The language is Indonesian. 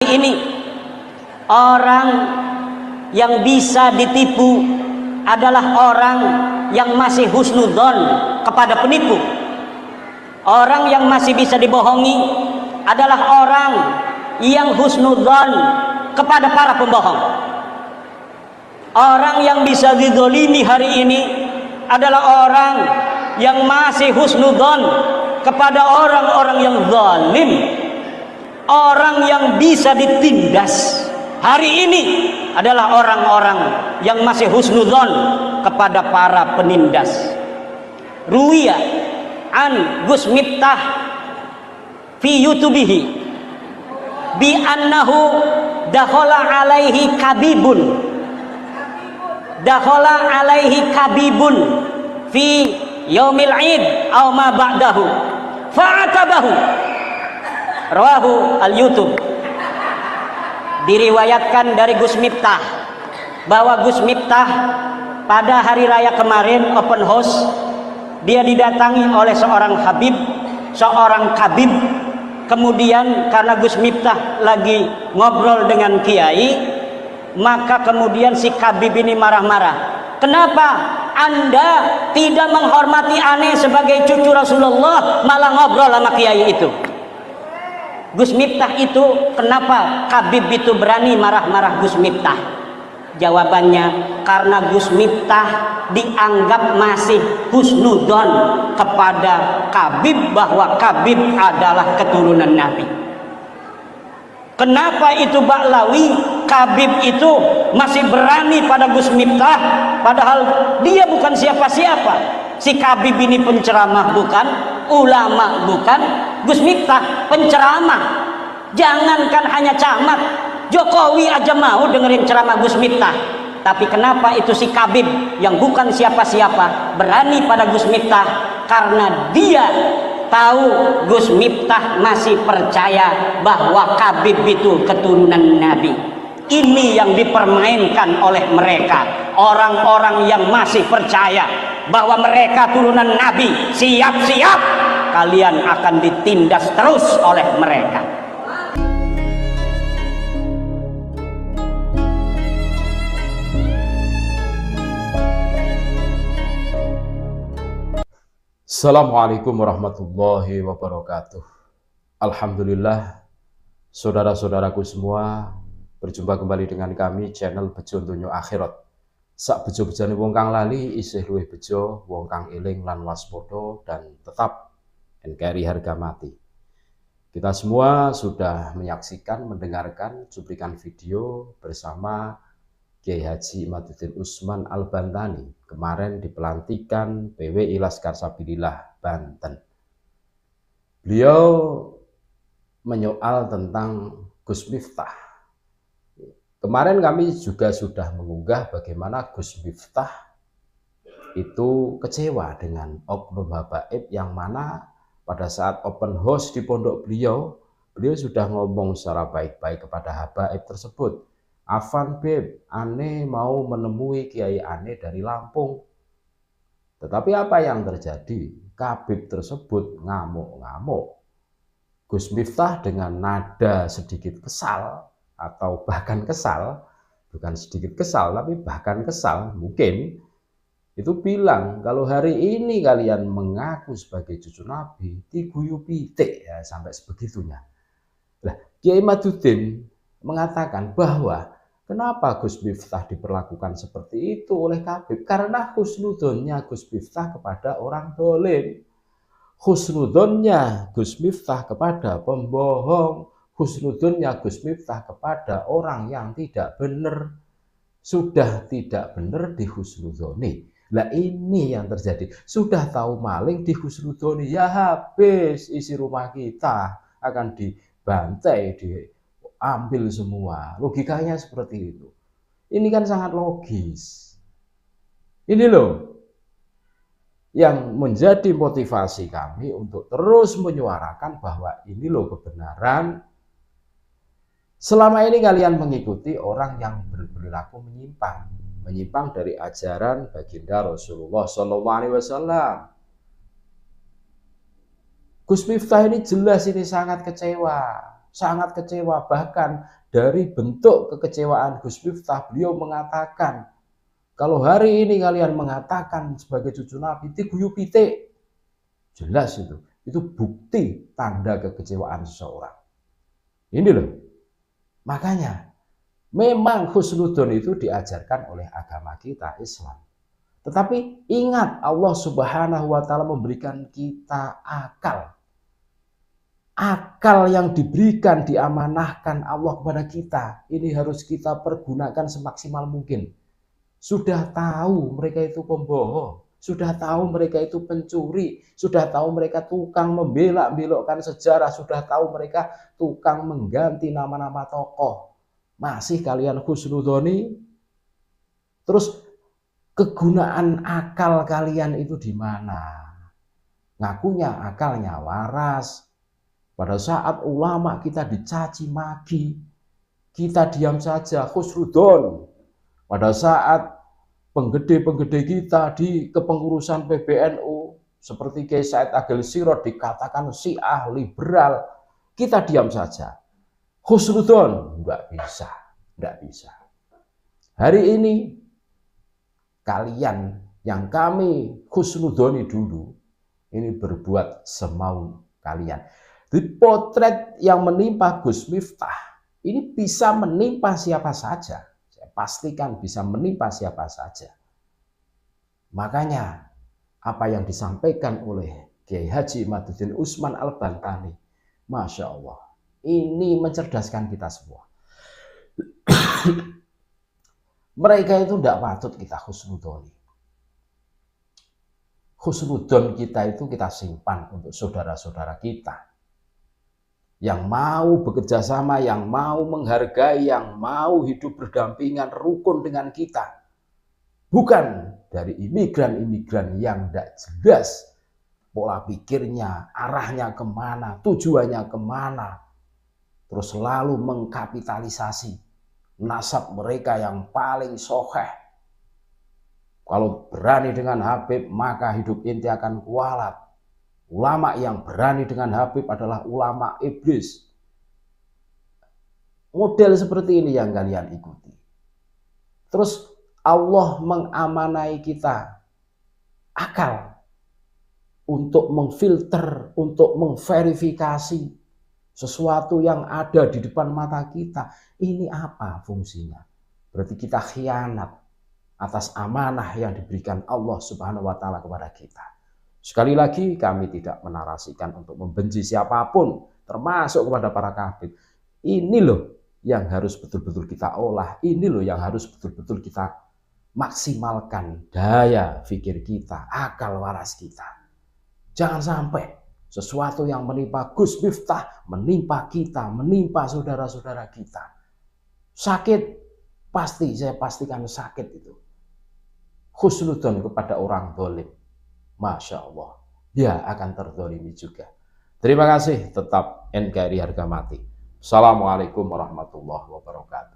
Ini orang yang bisa ditipu adalah orang yang masih husnudzon kepada penipu. Orang yang masih bisa dibohongi adalah orang yang husnudzon kepada para pembohong. Orang yang bisa dizolimi hari ini adalah orang yang masih husnudzon kepada orang-orang yang zalim. Orang yang bisa ditindas hari ini adalah orang-orang yang masih husnudzon kepada para penindas. Ruwiya an Gus Miftah fi YouTubihi bi annahu dakhala alaihi kabibun fi yaumil id aw ma ba'dahu fa'atabahu. Rawahu al-YouTube. Diriwayatkan dari Gus Miftah bahwa Gus Miftah pada hari raya kemarin open house, dia didatangi oleh seorang kabib. Kemudian karena Gus Miftah lagi ngobrol dengan kiai, maka kemudian si kabib ini marah-marah. Kenapa Anda tidak menghormati aneh sebagai cucu Rasulullah, malah ngobrol sama kiai itu? Gus Miftah itu, kenapa kabib itu berani marah-marah Gus Miftah? Jawabannya, karena Gus Miftah dianggap masih husnudzon kepada kabib, bahwa kabib adalah keturunan Nabi. Kenapa itu Baklawi, kabib itu masih berani pada Gus Miftah, padahal dia bukan siapa-siapa. Si kabib ini penceramah bukan, ulama bukan, Gus Miftah penceramah. Jangankan hanya camat, Jokowi aja mau dengerin ceramah Gus Miftah. Tapi kenapa itu si kabib yang bukan siapa-siapa berani pada Gus Miftah? Karena dia tahu Gus Miftah masih percaya bahwa kabib itu keturunan Nabi. Ini yang dipermainkan oleh mereka, orang-orang yang masih percaya bahwa mereka turunan Nabi. Siap-siap kalian akan ditindas terus oleh mereka. Assalamualaikum warahmatullahi wabarakatuh. Alhamdulillah, saudara-saudaraku semua, berjumpa kembali dengan kami channel Bejo Donya Akhirat. Sak bejo-bejane wong kang lali isih luwih bejo wong kang eling lan waspada dan tetap NKRI harga mati. Kita semua sudah menyaksikan, mendengarkan cuplikan video bersama Kiai Haji Imaduddin Usman Al-Bantani kemarin di pelantikan PWI Laskar Sabilillah Banten. Beliau menyoal tentang Gus Miftah. Kemarin kami juga sudah mengunggah bagaimana Gus Miftah itu kecewa dengan oknum habaib yang mana pada saat open house di pondok beliau sudah ngomong secara baik-baik kepada habaib tersebut. Afan Beb, aneh mau menemui kiai aneh dari Lampung. Tetapi apa yang terjadi? Kabib tersebut ngamuk-ngamuk. Gus Miftah dengan nada sedikit kesal, atau bahkan kesal, bukan sedikit kesal tapi bahkan kesal mungkin, itu bilang kalau hari ini kalian mengaku sebagai cucu Nabi diguyu pitik, ya sampai sebegitunya. Nah, Kiai Imaduddin mengatakan bahwa kenapa Gus Miftah diperlakukan seperti itu oleh kabib? Karena husnudzonnya Gus Miftah kepada orang dolim, husnudzonnya Gus Miftah kepada pembohong, husnudzonnya Gus Miftah kepada orang yang tidak benar. Sudah tidak benar dihusnudzoni. Nah ini yang terjadi. Sudah tahu maling dihusnudzoni, ya habis isi rumah kita akan dibantai, diambil semua. Logikanya seperti itu. Ini kan sangat logis. Ini loh yang menjadi motivasi kami untuk terus menyuarakan bahwa ini loh kebenaran. Selama ini kalian mengikuti orang yang berperilaku menyimpang dari ajaran baginda Rasulullah SAW. Gus Miftah ini jelas ini sangat kecewa sangat kecewa. Bahkan dari bentuk kekecewaan Gus Miftah, beliau mengatakan, kalau hari ini kalian mengatakan sebagai cucu Nabi, tiguyu pitik. Jelas itu bukti tanda kekecewaan seseorang. Ini loh, makanya memang husnudzon itu diajarkan oleh agama kita, Islam. Tetapi ingat, Allah Subhanahu wa Ta'ala memberikan kita akal. Akal yang diberikan, diamanahkan Allah kepada kita, ini harus kita pergunakan semaksimal mungkin. Sudah tahu mereka itu pembohong, sudah tahu mereka itu pencuri, sudah tahu mereka tukang membelok-belokkan sejarah, sudah tahu mereka tukang mengganti nama-nama tokoh. Masih kalian husnudzoni? Terus kegunaan akal kalian itu di mana? Ngakunya akalnya waras. Pada saat ulama kita dicaci maki, kita diam saja, husnudzon. Pada saat penggede-penggede kita di kepengurusan PBNU seperti Kiai Said Agil Sirot dikatakan Syiah liberal, kita diam saja. Husnudzon, enggak bisa. Hari ini kalian yang kami husnudzoni dulu, ini berbuat semau kalian. Di potret yang menimpa Gus Miftah ini bisa menimpa siapa saja. Pastikan bisa menimpa siapa saja. Makanya apa yang disampaikan oleh Kiai Haji Imaduddin Utsman Al-Bantani, Masya Allah, ini mencerdaskan kita semua. Mereka itu tidak patut kita husnudzoni. Husnudzon kita itu kita simpan untuk saudara-saudara kita yang mau bekerja sama, yang mau menghargai, yang mau hidup berdampingan rukun dengan kita. Bukan dari imigran-imigran yang tidak jelas pola pikirnya, arahnya kemana, tujuannya kemana. Terus selalu mengkapitalisasi nasab mereka yang paling soheh. Kalau berani dengan Habib, maka hidup inti akan kualat. Ulama yang berani dengan Habib adalah ulama iblis. Model seperti ini yang kalian ikuti. Terus Allah mengamanai kita akal untuk memfilter, untuk memverifikasi sesuatu yang ada di depan mata kita. Ini apa fungsinya? Berarti kita khianat atas amanah yang diberikan Allah Subhanahu wa Ta'ala kepada kita. Sekali lagi, kami tidak menarasikan untuk membenci siapapun, termasuk kepada para kafir. Ini loh yang harus betul-betul kita olah. Ini loh yang harus betul-betul kita maksimalkan daya pikir kita, akal waras kita. Jangan sampai sesuatu yang menimpa Gus Miftah, menimpa kita, menimpa saudara-saudara kita. Sakit, pasti, saya pastikan sakit itu. Husnudzon kepada orang zalim, Masya Allah, dia akan terzalimi juga. Terima kasih, tetap NKRI harga mati. Assalamualaikum warahmatullahi wabarakatuh.